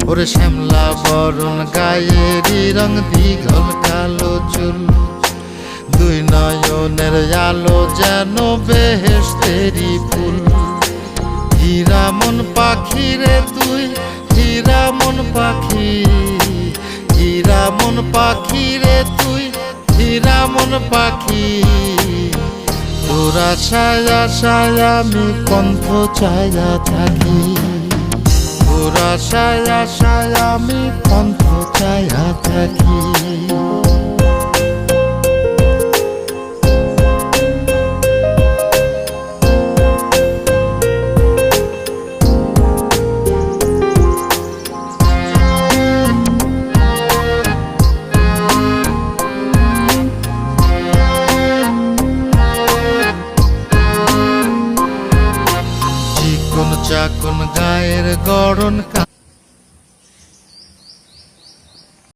ওরে শ্যামলা বরণ গায়েরই রং, দীঘল কালো চুল, দুই নয়নের আলো যেন বেহেশতেরি ফুল। হীরা মন পাখি রে তুই, হীরা মন পাখি, হীরা মন পাখি রে তুই, হীরা মন পাখি। তোর আশায় আশায় আমি কণ্ঠ চায়া থাকি, তোর আশায় আশায় আমি কণ্ঠ চায়া থাকি।